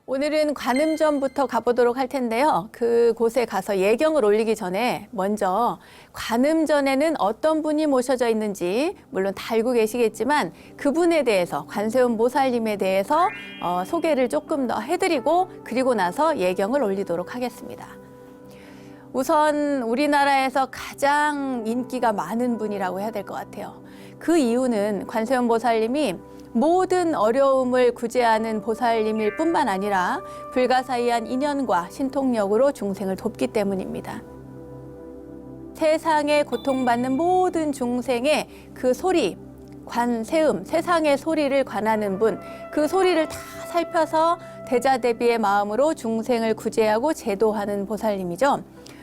오늘은 관음전부터 가보도록 할 텐데요. 그곳에 가서 예경을 올리기 전에 먼저 관음전에는 어떤 분이 모셔져 있는지 물론 다 알고 계시겠지만 그분에 대해서 관세음 보살님에 대해서 소개를 조금 더 해드리고 그리고 나서 예경을 올리도록 하겠습니다. 우선 우리나라에서 가장 인기가 많은 분이라고 해야 될 것 같아요. 그 이유는 관세음 보살님이 모든 어려움을 구제하는 보살님일 뿐만 아니라 불가사의한 인연과 신통력으로 중생을 돕기 때문입니다. 세상에 고통받는 모든 중생의 그 소리, 관세음, 세상의 소리를 관하는 분, 그 소리를 다 살펴서 대자대비의 마음으로 중생을 구제하고 제도하는 보살님이죠.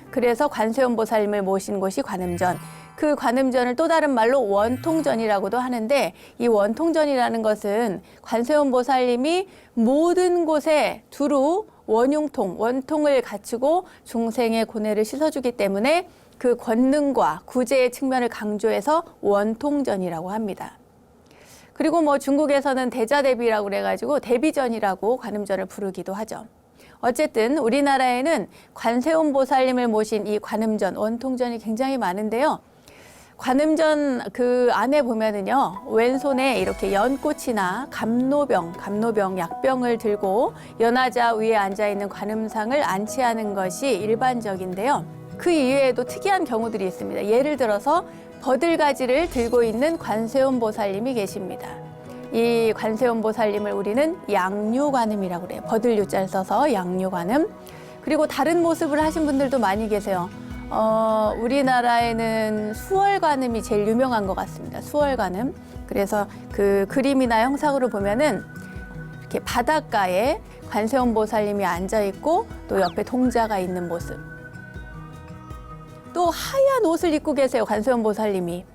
그래서 관세음 보살님을 모신 곳이 관음전. 그 관음전을 또 다른 말로 원통전이라고도 하는데, 이 원통전이라는 것은 관세음 보살님이 모든 곳에 두루 원흉통, 원통을 갖추고 중생의 고뇌를 씻어주기 때문에 그 권능과 구제의 측면을 강조해서 원통전이라고 합니다. 그리고 뭐 중국에서는 대자대비라고 그래가지고 대비전이라고 관음전을 부르기도 하죠. 어쨌든 우리나라에는 관세음 보살님을 모신 이 관음전, 원통전이 굉장히 많은데요. 관음전 그 안에 보면은요, 왼손에 이렇게 연꽃이나 감노병, 약병을 들고 연화자 위에 앉아있는 관음상을 안치하는 것이 일반적인데요. 그 이외에도 특이한 경우들이 있습니다. 예를 들어서 버들가지를 들고 있는 관세음 보살님이 계십니다. 이 관세음 보살님을 우리는 양류관음이라고 그래요. 버들유자를 써서 양류관음. 그리고 다른 모습을 하신 분들도 많이 계세요. 우리나라에는 수월관음이 제일 유명한 것 같습니다. 수월관음. 그래서 그 그림이나 형상으로 보면은 이렇게 바닷가에 관세음 보살님이 앉아 있고 또 옆에 동자가 있는 모습. 또 하얀 옷을 입고 계세요. 관세음 보살님이.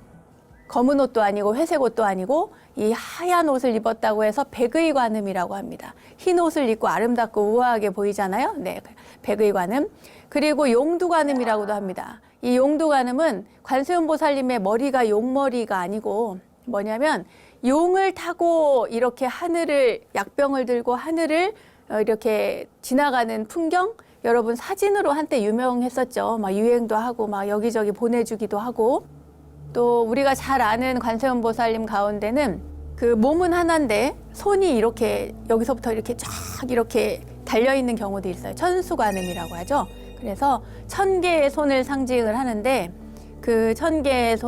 검은 옷도 아니고 회색 옷도 아니고 이 하얀 옷을 입었다고 해서 백의관음이라고 합니다. 흰 옷을 입고 아름답고 우아하게 보이잖아요. 네, 백의관음. 그리고 용두관음이라고도 합니다. 이 용두관음은 관세음 보살님의 머리가 용머리가 아니고 뭐냐면 용을 타고 이렇게 하늘을, 약병을 들고 하늘을 이렇게 지나가는 풍경, 여러분 사진으로 한때 유명했었죠. 막 유행도 하고 막 여기저기 보내주기도 하고. 또 우리가 잘 아는 관세음 보살님 가운데는 그 몸은 하나인데 손이 이렇게 여기서부터 이렇게 쫙 이렇게 달려있는 경우도 있어요. 천수관음이라고 하죠. 그래서 1000개의 손을 상징을 하는데 그 1000개의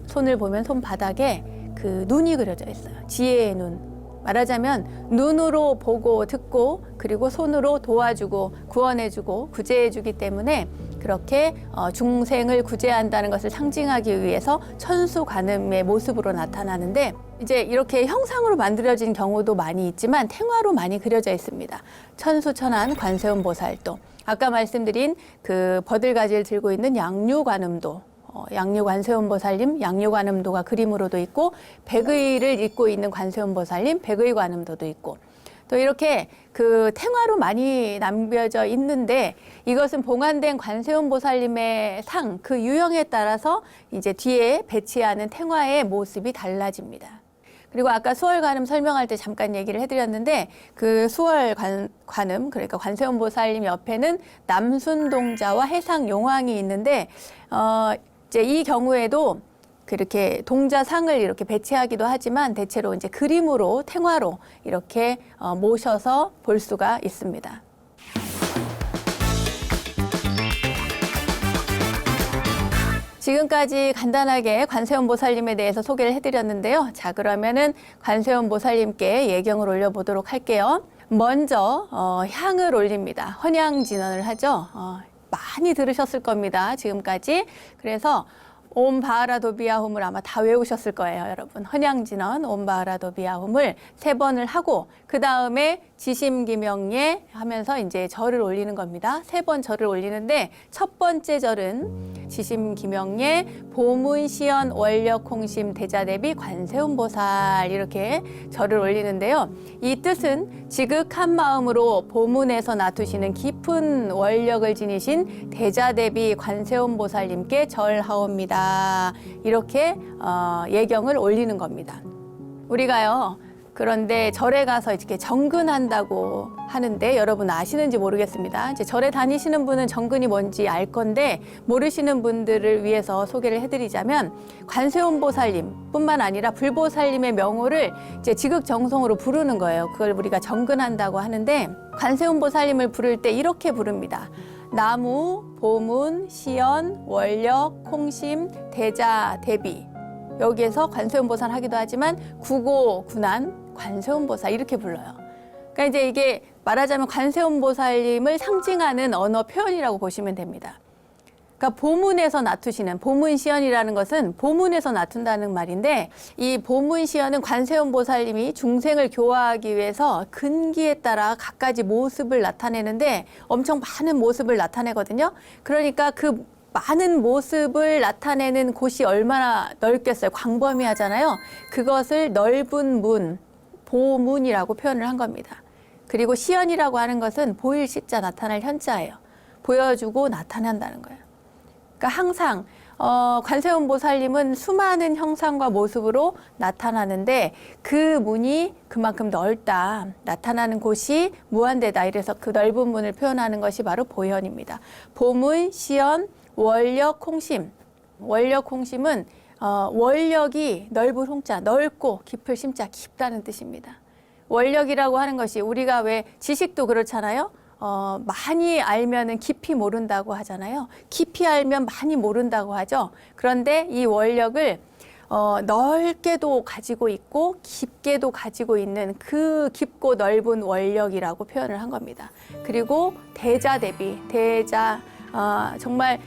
손을 보면 손바닥에 그 눈이 그려져 있어요. 지혜의 눈. 말하자면 눈으로 보고 듣고 그리고 손으로 도와주고 구원해주고 구제해주기 때문에 그렇게 중생을 구제한다는 것을 상징하기 위해서 천수관음의 모습으로 나타나는데 이제 이렇게 형상으로 만들어진 경우도 많이 있지만 탱화로 많이 그려져 있습니다. 천수천안 관세음 보살도 아까 말씀드린 그 버들가지를 들고 있는 양류관음도 양류 관세음 보살님, 양류관음도가 그림으로도 있고 백의를 입고 있는 관세음 보살님, 백의관음도도 있고 또 이렇게 그 탱화로 많이 남겨져 있는데 이것은 봉안된 관세음 보살님의 상, 그 유형에 따라서 이제 뒤에 배치하는 탱화의 모습이 달라집니다. 그리고 아까 수월관음 설명할 때 잠깐 얘기를 해드렸는데 그 수월관음, 그러니까 관세음 보살님 옆에는 남순동자와 해상용왕이 있는데 이제 이 경우에도 그렇게 동자상을 이렇게 배치하기도 하지만 대체로 이제 그림으로 탱화로 이렇게 모셔서 볼 수가 있습니다. 지금까지 간단하게 관세음 보살님에 대해서 소개를 해드렸는데요. 자, 그러면은 관세음 보살님께 예경을 올려보도록 할게요. 먼저 향을 올립니다. 헌향진언을 하죠. 많이 들으셨을 겁니다. 지금까지. 그래서 옴 바하라도비아홈을 아마 다 외우셨을 거예요, 여러분. 헌향진언 옴 바하라도비아홈을 3번을 하고 그 다음에 지심기명예 하면서 이제 절을 올리는 겁니다. 3번 절을 올리는데 첫 번째 절은 지심기명예 보문시연 원력홍심 대자대비 관세음보살 이렇게 절을 올리는데요. 이 뜻은 지극한 마음으로 보문에서 나투시는 깊은 원력을 지니신 대자대비 관세음보살님께 절하옵니다. 이렇게 예경을 올리는 겁니다. 우리가요 그런데 절에 가서 이렇게 정근한다고 하는데 여러분 아시는지 모르겠습니다. 이제 절에 다니시는 분은 정근이 뭔지 알 건데 모르시는 분들을 위해서 소개를 해드리자면 관세음보살님뿐만 아니라 불보살님의 명호를 이제 지극정성으로 부르는 거예요. 그걸 우리가 정근한다고 하는데 관세음보살님을 부를 때 이렇게 부릅니다. 나무, 보문, 시연, 원력, 콩심, 대자, 대비. 여기에서 관세음보살 하기도 하지만 구고, 군한, 관세음보살 이렇게 불러요. 그러니까 이제 이게 말하자면 관세음보살님을 상징하는 언어 표현이라고 보시면 됩니다. 그러니까 보문에서 나투시는 보문시연이라는 것은 보문에서 나툰다는 말인데 이 보문시연은 관세음보살님이 중생을 교화하기 위해서 근기에 따라 갖가지 모습을 나타내는데 엄청 많은 모습을 나타내거든요. 그러니까 그 많은 모습을 나타내는 곳이 얼마나 넓겠어요. 광범위하잖아요. 그것을 넓은 문, 보문이라고 표현을 한 겁니다. 그리고 시연이라고 하는 것은 보일 시자 나타날 현자예요. 보여주고 나타난다는 거예요. 그러니까 항상 관세음보살님은 수많은 형상과 모습으로 나타나는데 그 문이 그만큼 넓다. 나타나는 곳이 무한대다. 이래서 그 넓은 문을 표현하는 것이 바로 보현입니다. 보문, 시연, 원력, 콩심. 원력, 콩심은 원력이 넓은 홍자, 넓고 깊을 심자, 깊다는 뜻입니다. 원력이라고 하는 것이 우리가 왜 지식도 그렇잖아요. 많이 알면은 깊이 모른다고 하잖아요. 깊이 알면 많이 모른다고 하죠. 그런데 이 원력을 넓게도 가지고 있고 깊게도 가지고 있는 그 깊고 넓은 원력이라고 표현을 한 겁니다. 그리고 대자 대비, 대자 정말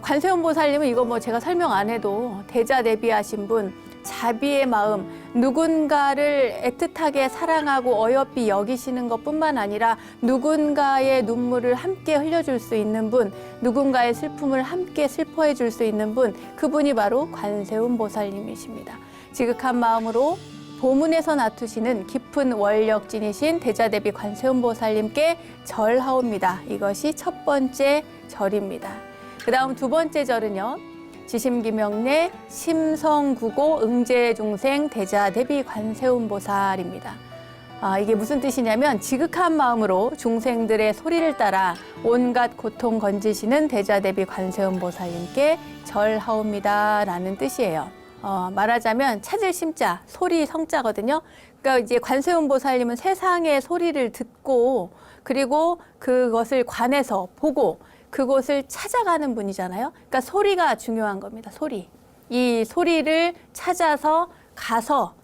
관세음보살님은 이거 뭐 제가 설명 안 해도 대자 대비하신 분, 자비의 마음, 누군가를 애틋하게 사랑하고 어여삐 여기시는 것뿐만 아니라 누군가의 눈물을 함께 흘려줄 수 있는 분, 누군가의 슬픔을 함께 슬퍼해 줄 수 있는 분, 그분이 바로 관세음보살님이십니다. 지극한 마음으로 보문에서 나투시는 깊은 원력진이신 대자대비 관세음보살님께 절하옵니다. 이것이 첫 번째 절입니다. 그 다음 두 번째 절은요. 지심기명내 심성구고 응제중생 대자대비 관세음보살입니다. 이게 무슨 뜻이냐면 지극한 마음으로 중생들의 소리를 따라 온갖 고통 건지시는 대자대비 관세음보살님께 절하옵니다 라는 뜻이에요. 말하자면 찾을 심자, 소리 성자거든요. 그러니까 이제 관세음보살님은 세상의 소리를 듣고 그리고 그것을 관해서 보고 그곳을 찾아가는 분이잖아요. 그러니까 소리가 중요한 겁니다. 소리. 이 소리를 찾아서 가서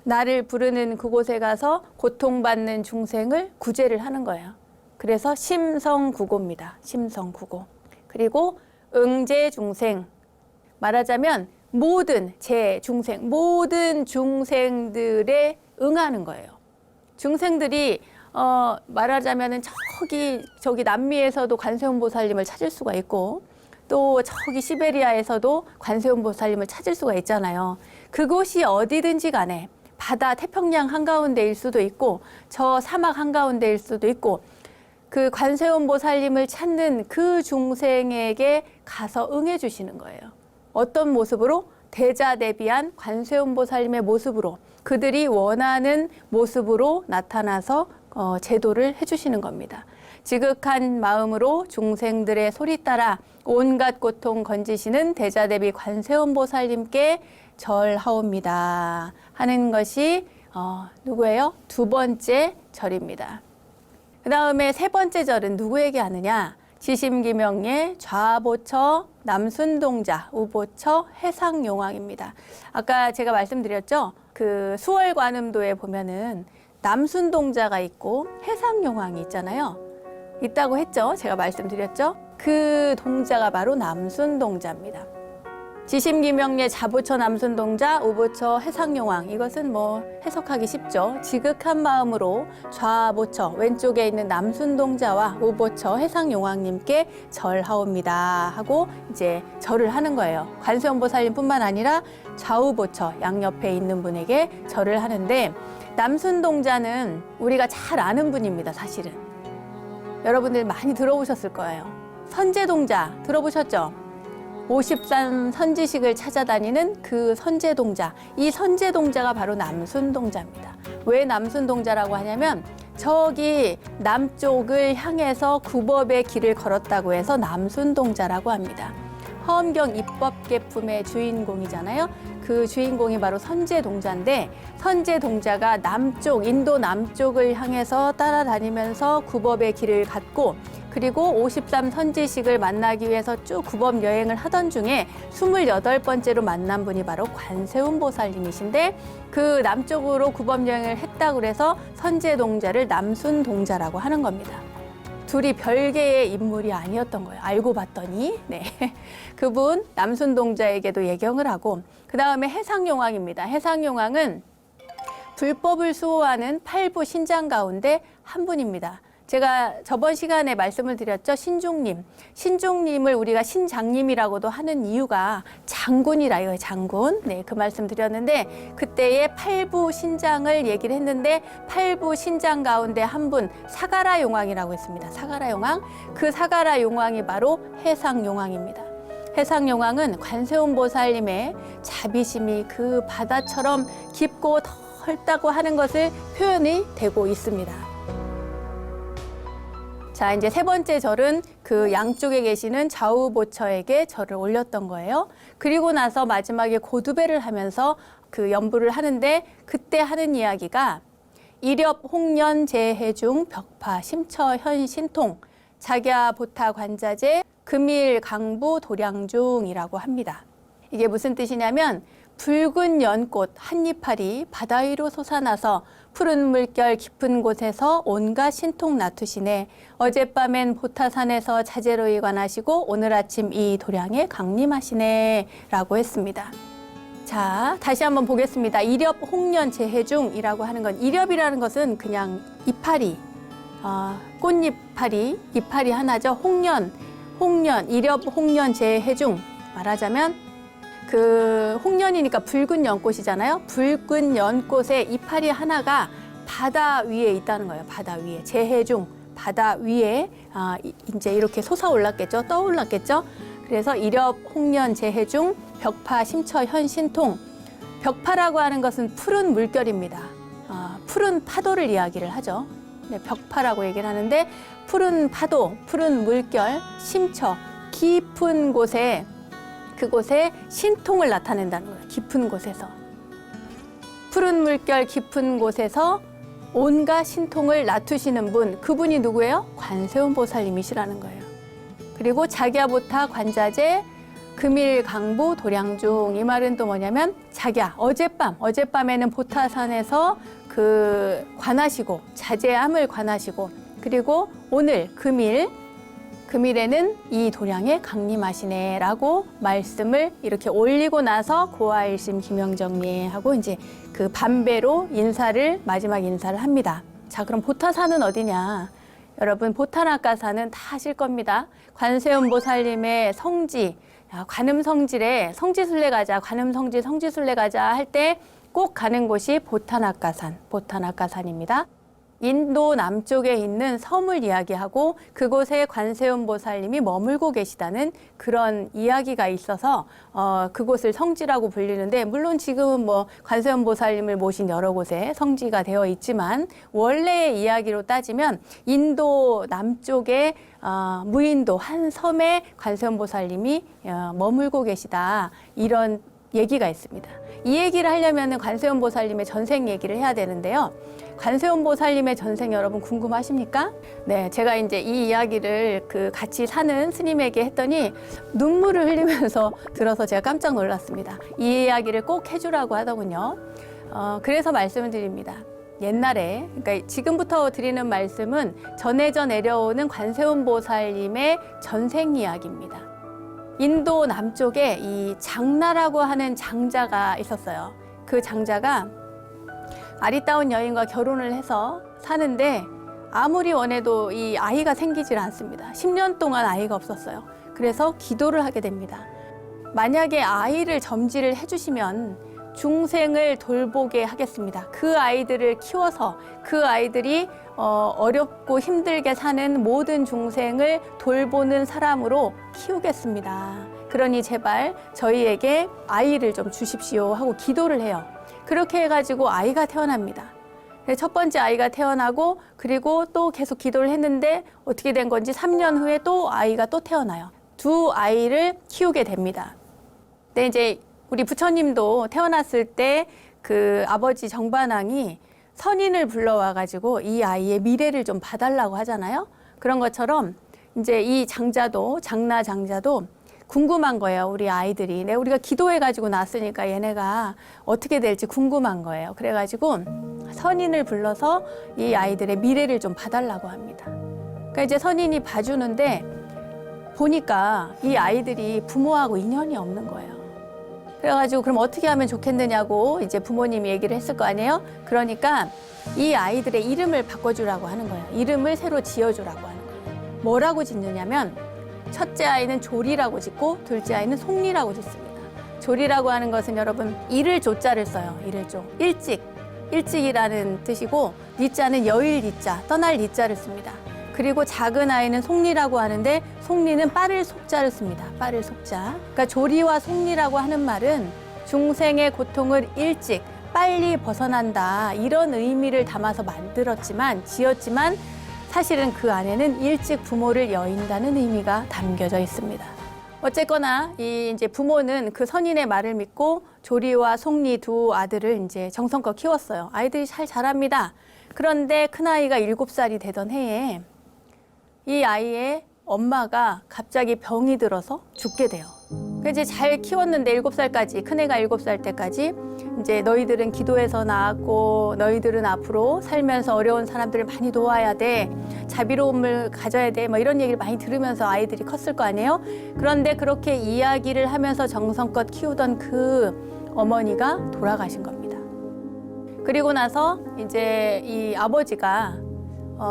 나를 부르는 그곳에 가서 고통받는 중생을 구제를 하는 거예요. 그래서 심성구고입니다. 심성구고. 그리고 응제중생. 말하자면 모든 중생, 모든 중생들에 응하는 거예요. 중생들이 말하자면은 저기 남미에서도 관세음보살님을 찾을 수가 있고 또 저기 시베리아에서도 관세음보살님을 찾을 수가 있잖아요. 그곳이 어디든지 간에 바다 태평양 한가운데일 수도 있고 저 사막 한가운데일 수도 있고 그 관세음보살님을 찾는 그 중생에게 가서 응해 주시는 거예요. 어떤 모습으로? 대자대비한 관세음보살님의 모습으로 그들이 원하는 모습으로 나타나서 제도를 해주시는 겁니다. 지극한 마음으로 중생들의 소리 따라 온갖 고통 건지시는 대자대비 관세음보살님께 절하옵니다 하는 것이 누구예요? 두 번째 절입니다. 그 다음에 세 번째 절은 누구에게 하느냐? 지심기명예 좌보처 남순동자 우보처 해상용왕입니다. 아까 제가 말씀드렸죠. 그 수월관음도에 보면은 남순동자가 있고 해상용왕이 있잖아요. 있다고 했죠. 제가 말씀드렸죠. 그 동자가 바로 남순동자입니다. 지심기명예 좌보처 남순동자 우보처 해상용왕. 이것은 뭐 해석하기 쉽죠. 지극한 마음으로 좌보처 왼쪽에 있는 남순동자와 우보처 해상용왕님께 절하옵니다 하고 이제 절을 하는 거예요. 관세음보살님뿐만 아니라 좌우보처 양옆에 있는 분에게 절을 하는데 남순동자는 우리가 잘 아는 분입니다. 사실은 여러분들 많이 들어보셨을 거예요. 선제동자 들어보셨죠? 53 선지식을 찾아다니는 그 선제동자, 이 선제동자가 바로 남순동자입니다. 왜 남순동자라고 하냐면 저기 남쪽을 향해서 구법의 길을 걸었다고 해서 남순동자라고 합니다. 허엄경 입법계품의 주인공이잖아요. 그 주인공이 바로 선제동자인데 선제동자가 남쪽, 인도 남쪽을 향해서 따라다니면서 구법의 길을 갔고 그리고 53 선지식을 만나기 위해서 쭉 구법 여행을 하던 중에 28번째로 만난 분이 바로 관세음 보살님이신데 그 남쪽으로 구법 여행을 했다고 해서 선제동자를 남순동자라고 하는 겁니다. 둘이 별개의 인물이 아니었던 거예요. 알고 봤더니. 네. 그분 남순동자에게도 예경을 하고 그다음에 해상용왕입니다. 해상용왕은 불법을 수호하는 8부 신장 가운데 한 분입니다. 제가 저번 시간에 말씀을 드렸죠. 신중님. 신중님을 우리가 신장님이라고도 하는 이유가 장군이라 이거예요. 장군. 네, 그 말씀 드렸는데 그때의 8부 신장을 얘기를 했는데 8부 신장 가운데 한 분 사가라 용왕이라고 했습니다. 사가라 용왕. 그 사가라 용왕이 바로 해상 용왕입니다. 해상 용왕은 관세음 보살님의 자비심이 그 바다처럼 깊고 넓다고 하는 것을 표현이 되고 있습니다. 자, 이제 세 번째 절은 그 양쪽에 계시는 좌우보처에게 절을 올렸던 거예요. 그리고 나서 마지막에 고두배를 하면서 그 연부를 하는데 그때 하는 이야기가 이렵 홍련 재해중 벽파 심처 현신통 자갸 보타 관자재 금일 강부 도량중이라고 합니다. 이게 무슨 뜻이냐면 붉은 연꽃 한잎알이 바다 위로 솟아나서 푸른 물결 깊은 곳에서 온갖 신통 나투시네 어젯밤엔 보타산에서 자재로 관하시고 오늘 아침 이 도량에 강림하시네 라고 했습니다. 자, 다시 한번 보겠습니다. 이렵 홍련 재해중이라고 하는 건 이렵이라는 것은 그냥 이파리, 꽃잎파리, 이파리 하나죠. 홍련, 이렵 홍련 재해중 말하자면 그 홍련이니까 붉은 연꽃이잖아요. 붉은 연꽃의 이파리 하나가 바다 위에 있다는 거예요. 바다 위에. 재해중, 바다 위에 이제 이렇게 솟아올랐겠죠. 떠올랐겠죠. 그래서 이렵 홍련 재해중 벽파 심처 현신통. 벽파라고 하는 것은 푸른 물결입니다. 푸른 파도를 이야기를 하죠. 네, 벽파라고 얘기를 하는데 푸른 파도, 푸른 물결, 심처, 깊은 곳에 그곳에 신통을 나타낸다는 거예요. 깊은 곳에서. 푸른 물결 깊은 곳에서 온갖 신통을 나투시는 분, 그분이 누구예요? 관세음 보살님이시라는 거예요. 그리고 자갸보타 관자재 금일 강부 도량중. 이 말은 또 뭐냐면 자갸, 어젯밤에는 보타산에서 그 관하시고 자제암을 관하시고 그리고 오늘 금일에는 이 도량에 강림하시네 라고 말씀을 이렇게 올리고 나서 고아일심 김영정리하고 이제 그 반배로 마지막 인사를 합니다. 자, 그럼 보타산은 어디냐? 여러분 보타낙가산은 다 아실 겁니다. 관세음 보살님의 성지, 관음성질에 성지순례 가자, 관음성지 성지순례 가자 할 때 꼭 가는 곳이 보타낙가산입니다. 인도 남쪽에 있는 섬을 이야기하고 그곳에 관세음 보살님이 머물고 계시다는 그런 이야기가 있어서 그곳을 성지라고 불리는데 물론 지금은 뭐 관세음 보살님을 모신 여러 곳에 성지가 되어 있지만 원래의 이야기로 따지면 인도 남쪽에 무인도 한 섬에 관세음 보살님이 머물고 계시다 이런 얘기가 있습니다. 이 얘기를 하려면 관세음 보살님의 전생 얘기를 해야 되는데요. 관세음 보살님의 전생 여러분 궁금하십니까? 네, 제가 이제 이 이야기를 그 같이 사는 스님에게 했더니 눈물을 흘리면서 들어서 제가 깜짝 놀랐습니다. 이 이야기를 꼭 해주라고 하더군요. 그래서 말씀을 드립니다. 옛날에, 그러니까 지금부터 드리는 말씀은 전해져 내려오는 관세음 보살님의 전생 이야기입니다. 인도 남쪽에 이 장나라고 하는 장자가 있었어요. 그 장자가 아리따운 여인과 결혼을 해서 사는데 아무리 원해도 이 아이가 생기질 않습니다. 10년 동안 아이가 없었어요. 그래서 기도를 하게 됩니다. 만약에 아이를 점지를 해주시면 중생을 돌보게 하겠습니다. 그 아이들을 키워서 그 아이들이 어렵고 힘들게 사는 모든 중생을 돌보는 사람으로 키우겠습니다. 그러니 제발 저희에게 아이를 좀 주십시오 하고 기도를 해요. 그렇게 해가지고 아이가 태어납니다. 첫 번째 아이가 태어나고 그리고 또 계속 기도를 했는데 어떻게 된 건지 3년 후에 또 아이가 또 태어나요. 두 아이를 키우게 됩니다. 근데 이제 우리 부처님도 태어났을 때 그 아버지 정반왕이 선인을 불러와가지고 이 아이의 미래를 좀 봐달라고 하잖아요. 그런 것처럼 이제 이 장자도, 장나 장자도 궁금한 거예요. 우리 아이들이. 우리가 기도해가지고 낳았으니까 얘네가 어떻게 될지 궁금한 거예요. 그래가지고 선인을 불러서 이 아이들의 미래를 좀 봐달라고 합니다. 그러니까 이제 선인이 봐주는데 보니까 이 아이들이 부모하고 인연이 없는 거예요. 그래가지고 그럼 어떻게 하면 좋겠느냐고 이제 부모님이 얘기를 했을 거 아니에요? 그러니까 이 아이들의 이름을 바꿔주라고 하는 거예요. 이름을 새로 지어주라고 하는 거예요. 뭐라고 짓느냐면 첫째 아이는 조리라고 짓고 둘째 아이는 송리라고 짓습니다. 조리라고 하는 것은 여러분 일을 조자를 써요. 일을 조. 일찍이라는 뜻이고 리자는 여일 리자, 떠날 리자를 씁니다. 그리고 작은 아이는 송리라고 하는데 송리는 빠를 속자를 씁니다. 빠를 속자. 그러니까 조리와 송리라고 하는 말은 중생의 고통을 일찍 빨리 벗어난다 이런 의미를 담아서 지었지만 사실은 그 안에는 일찍 부모를 여인다는 의미가 담겨져 있습니다. 어쨌거나 이 이제 부모는 그 선인의 말을 믿고 조리와 송리 두 아들을 이제 정성껏 키웠어요. 아이들이 잘 자랍니다. 그런데 큰아이가 7살이 되던 해에 이 아이의 엄마가 갑자기 병이 들어서 죽게 돼요. 이제 잘 키웠는데 7살까지, 큰애가 7살 때까지 이제 너희들은 기도해서 나았고 너희들은 앞으로 살면서 어려운 사람들을 많이 도와야 돼. 자비로움을 가져야 돼. 뭐 이런 얘기를 많이 들으면서 아이들이 컸을 거 아니에요? 그런데 그렇게 이야기를 하면서 정성껏 키우던 그 어머니가 돌아가신 겁니다. 그리고 나서 이제 이 아버지가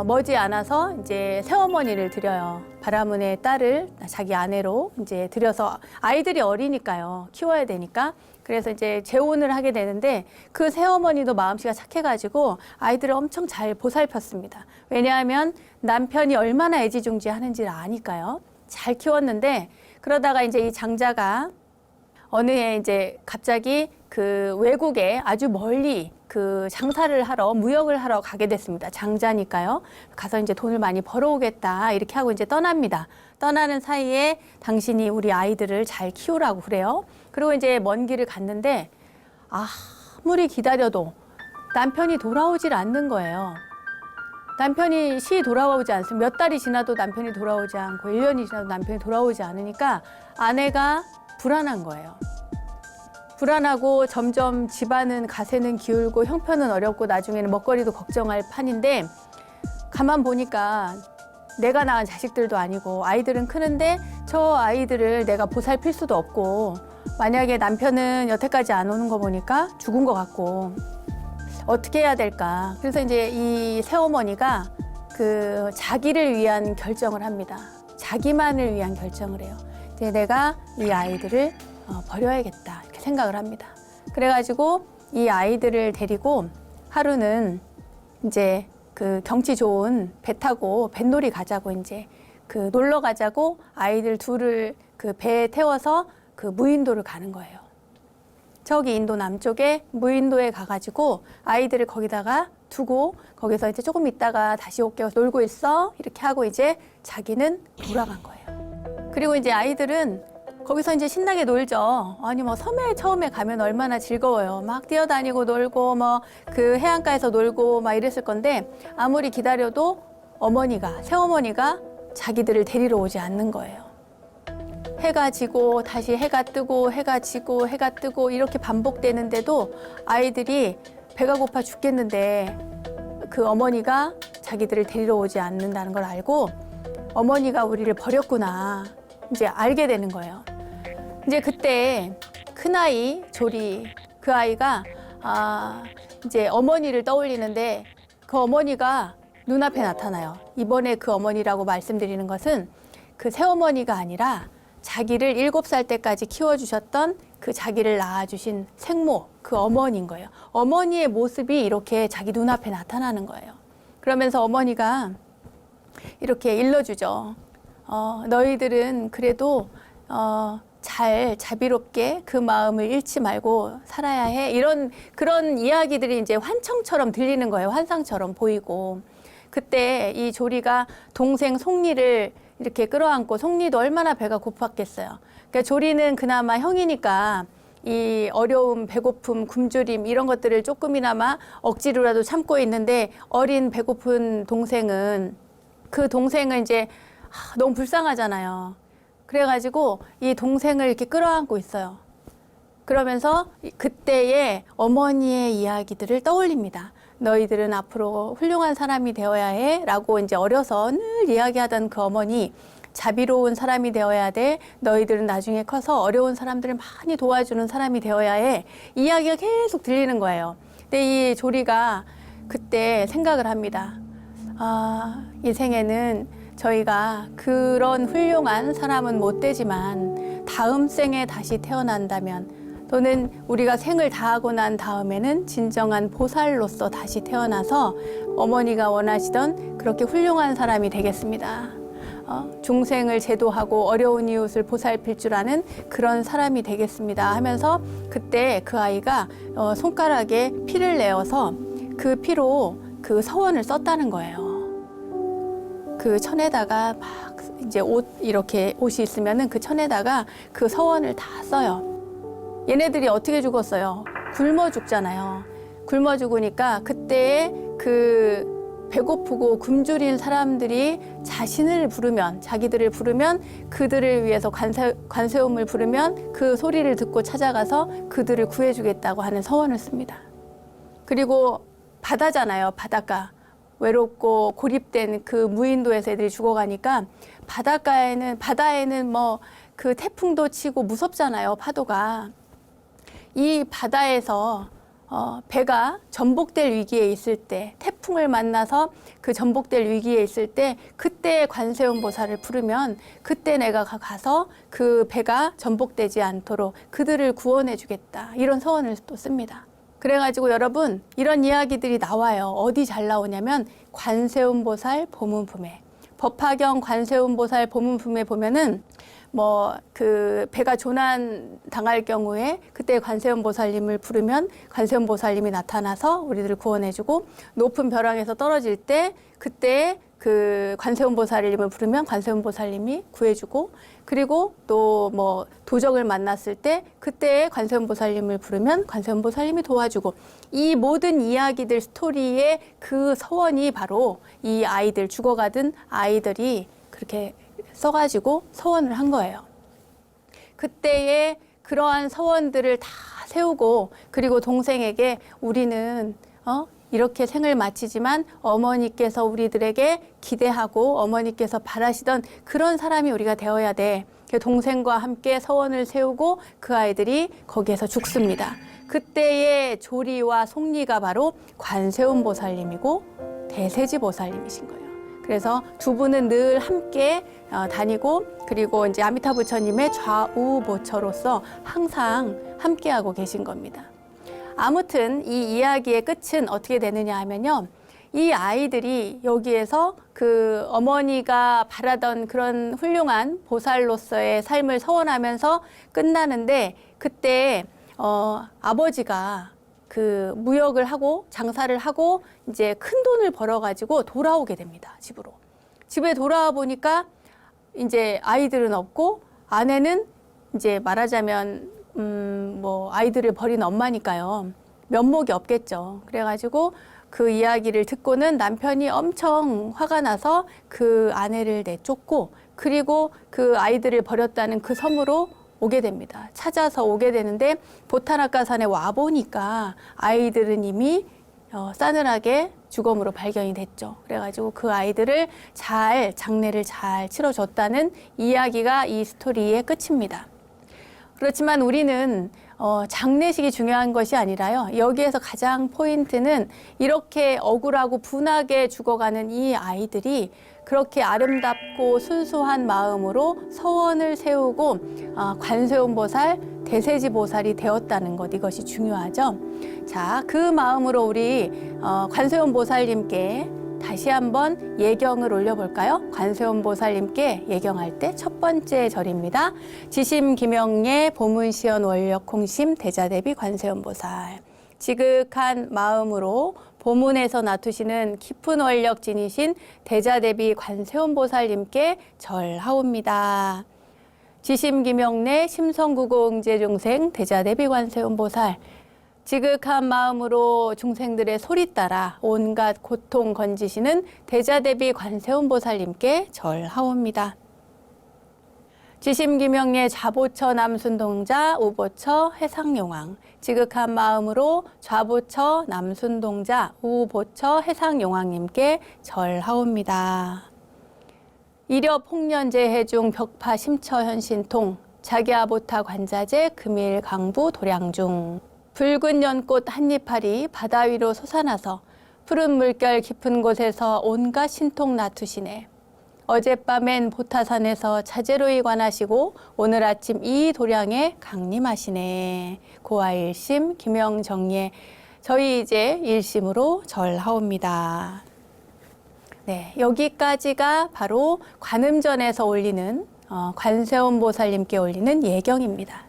머지않아서 이제 새어머니를 들여요. 바라문의 딸을 자기 아내로 이제 들여서 아이들이 어리니까요. 키워야 되니까. 그래서 이제 재혼을 하게 되는데 그 새어머니도 마음씨가 착해가지고 아이들을 엄청 잘 보살폈습니다. 왜냐하면 남편이 얼마나 애지중지하는지를 아니까요. 잘 키웠는데 그러다가 이제 이 장자가 어느 해 이제 갑자기 그 외국에 아주 멀리 그 장사를 하러 무역을 하러 가게 됐습니다. 장자니까요. 가서 이제 돈을 많이 벌어오겠다 이렇게 하고 이제 떠납니다. 떠나는 사이에 당신이 우리 아이들을 잘 키우라고 그래요. 그리고 이제 먼 길을 갔는데 아무리 기다려도 남편이 돌아오질 않는 거예요. 남편이 돌아오지 않습니다. 몇 달이 지나도 남편이 돌아오지 않고 1년이 지나도 남편이 돌아오지 않으니까 아내가 불안한 거예요. 불안하고 점점 집안은 가세는 기울고 형편은 어렵고 나중에는 먹거리도 걱정할 판인데 가만 보니까 내가 낳은 자식들도 아니고 아이들은 크는데 저 아이들을 내가 보살필 수도 없고 만약에 남편은 여태까지 안 오는 거 보니까 죽은 것 같고 어떻게 해야 될까. 그래서 이제 이 새어머니가 그 자기를 위한 결정을 합니다. 자기만을 위한 결정을 해요. 이제 내가 이 아이들을 버려야겠다 이렇게 생각을 합니다. 그래가지고 이 아이들을 데리고 하루는 이제 그 경치 좋은 배 타고 뱃놀이 가자고 이제 그 놀러 가자고 아이들 둘을 그 배에 태워서 그 무인도를 가는 거예요. 저기 인도 남쪽에 무인도에 가가지고 아이들을 거기다가 두고 거기서 이제 조금 있다가 다시 올게요. 놀고 있어 이렇게 하고 이제 자기는 돌아간 거예요. 그리고 이제 아이들은 거기서 이제 신나게 놀죠. 아니 뭐 섬에 처음에 가면 얼마나 즐거워요. 막 뛰어다니고 놀고 뭐 그 해안가에서 놀고 막 이랬을 건데 아무리 기다려도 새어머니가 자기들을 데리러 오지 않는 거예요. 해가 지고 다시 해가 뜨고 해가 지고 해가 뜨고 이렇게 반복되는데도 아이들이 배가 고파 죽겠는데 그 어머니가 자기들을 데리러 오지 않는다는 걸 알고 어머니가 우리를 버렸구나 이제 알게 되는 거예요. 이제 그때 큰아이 조리 그 아이가 이제 어머니를 떠올리는데 그 어머니가 눈앞에 나타나요. 이번에 그 어머니라고 말씀드리는 것은 그 새어머니가 아니라 자기를 7살 때까지 키워주셨던 그 자기를 낳아주신 생모 그 어머니인 거예요. 어머니의 모습이 이렇게 자기 눈앞에 나타나는 거예요. 그러면서 어머니가 이렇게 일러주죠. 너희들은 그래도 잘 자비롭게 그 마음을 잃지 말고 살아야 해. 그런 이야기들이 이제 환청처럼 들리는 거예요. 환상처럼 보이고. 그때 이 조리가 동생 송리를 이렇게 끌어안고, 송리도 얼마나 배가 고팠겠어요. 그러니까 조리는 그나마 형이니까 이 어려움, 배고픔, 굶주림 이런 것들을 조금이나마 억지로라도 참고 있는데, 어린 배고픈 동생은 이제 너무 불쌍하잖아요. 그래가지고 이 동생을 이렇게 끌어안고 있어요. 그러면서 그때의 어머니의 이야기들을 떠올립니다. 너희들은 앞으로 훌륭한 사람이 되어야 해 라고 이제 어려서 늘 이야기하던 그 어머니, 자비로운 사람이 되어야 돼. 너희들은 나중에 커서 어려운 사람들을 많이 도와주는 사람이 되어야 해. 이야기가 계속 들리는 거예요. 근데 이 조리가 그때 생각을 합니다. 이 생에는 저희가 그런 훌륭한 사람은 못 되지만 다음 생에 다시 태어난다면, 또는 우리가 생을 다하고 난 다음에는 진정한 보살로서 다시 태어나서 어머니가 원하시던 그렇게 훌륭한 사람이 되겠습니다. 중생을 제도하고 어려운 이웃을 보살필 줄 아는 그런 사람이 되겠습니다 하면서, 그때 그 아이가 손가락에 피를 내어서 그 피로 그 서원을 썼다는 거예요. 그 천에다가 막 이제 이렇게 옷이 있으면은 그 천에다가 그 서원을 다 써요. 얘네들이 어떻게 죽었어요? 굶어 죽잖아요. 굶어 죽으니까 그때 그 배고프고 굶주린 사람들이 자기들을 부르면 그들을 위해서 관세음을 부르면 그 소리를 듣고 찾아가서 그들을 구해주겠다고 하는 서원을 씁니다. 그리고 바다잖아요, 바닷가. 외롭고 고립된 그 무인도에서 애들이 죽어가니까 바다에는 뭐 그 태풍도 치고 무섭잖아요, 파도가. 이 바다에서 배가 전복될 위기에 있을 때, 태풍을 만나서 그 전복될 위기에 있을 때, 그때 관세음 보살을 부르면 그때 내가 가서 그 배가 전복되지 않도록 그들을 구원해 주겠다, 이런 서원을 또 씁니다. 그래가지고 여러분, 이런 이야기들이 나와요. 어디 잘 나오냐면 관세음 보살 보문품에, 법화경 관세음 보살 보문품에 보면은 뭐 그 배가 조난 당할 경우에 그때 관세음 보살님을 부르면 관세음 보살님이 나타나서 우리들을 구원해주고, 높은 벼랑에서 떨어질 때 그때 그 관세음 보살님을 부르면 관세음 보살님이 구해주고, 그리고 또 뭐 도적을 만났을 때 그때 관세음 보살님을 부르면 관세음 보살님이 도와주고, 이 모든 이야기들 스토리의 그 서원이 바로 이 아이들, 죽어가던 아이들이 그렇게 써가지고 서원을 한 거예요. 그때의 그러한 서원들을 다 세우고, 그리고 동생에게 우리는 이렇게 생을 마치지만 어머니께서 우리들에게 기대하고 어머니께서 바라시던 그런 사람이 우리가 되어야 돼. 동생과 함께 서원을 세우고 그 아이들이 거기에서 죽습니다. 그때의 조리와 송리가 바로 관세음 보살님이고 대세지 보살님이신 거예요. 그래서 두 분은 늘 함께 다니고, 그리고 이제 아미타 부처님의 좌우 보처로서 항상 함께하고 계신 겁니다. 아무튼 이 이야기의 끝은 어떻게 되느냐 하면요, 이 아이들이 여기에서 그 어머니가 바라던 그런 훌륭한 보살로서의 삶을 서원하면서 끝나는데, 그때 아버지가 그 무역을 하고 장사를 하고 이제 큰 돈을 벌어가지고 돌아오게 됩니다, 집으로. 집에 돌아와 보니까 이제 아이들은 없고, 아내는 이제 말하자면 뭐 아이들을 버린 엄마니까요, 면목이 없겠죠. 그래가지고 그 이야기를 듣고는 남편이 엄청 화가 나서 그 아내를 내쫓고, 그리고 그 아이들을 버렸다는 그 섬으로 오게 됩니다. 찾아서 오게 되는데, 보타나카산에 와 보니까 아이들은 이미 싸늘하게 죽음으로 발견이 됐죠. 그래가지고 그 아이들을 장례를 잘 치러줬다는 이야기가 이 스토리의 끝입니다. 그렇지만 우리는 장례식이 중요한 것이 아니라요, 여기에서 가장 포인트는 이렇게 억울하고 분하게 죽어가는 이 아이들이 그렇게 아름답고 순수한 마음으로 서원을 세우고 관세음 보살, 대세지 보살이 되었다는 것, 이것이 중요하죠. 자, 그 마음으로 우리 관세음 보살님께 다시 한번 예경을 올려볼까요? 관세음 보살님께 예경할 때 첫 번째 절입니다. 지심 김영예 보문시연 원력 공심 대자대비 관세음 보살. 지극한 마음으로 보문에서 나투시는 깊은 원력 지니신 대자대비 관세음 보살님께 절하옵니다. 지심기명내 심성구공제 중생 대자대비 관세음 보살. 지극한 마음으로 중생들의 소리 따라 온갖 고통 건지시는 대자대비 관세음 보살님께 절하옵니다. 지심기명예 좌보처 남순동자 우보처 해상용왕. 지극한 마음으로 좌보처 남순동자 우보처 해상용왕님께 절하옵니다. 이렵 홍련제해중 벽파 심처 현신통 자기아보타 관자재 금일 강부 도량중. 붉은 연꽃 한잎파리 바다 위로 솟아나서 푸른 물결 깊은 곳에서 온갖 신통 나투시네. 어젯밤엔 보타산에서 자재로 이관하시고 오늘 아침 이 도량에 강림하시네. 고아일심 김영정예. 저희 이제 일심으로 절하옵니다. 네, 여기까지가 바로 관음전에서 올리는 관세음 보살님께 올리는 예경입니다.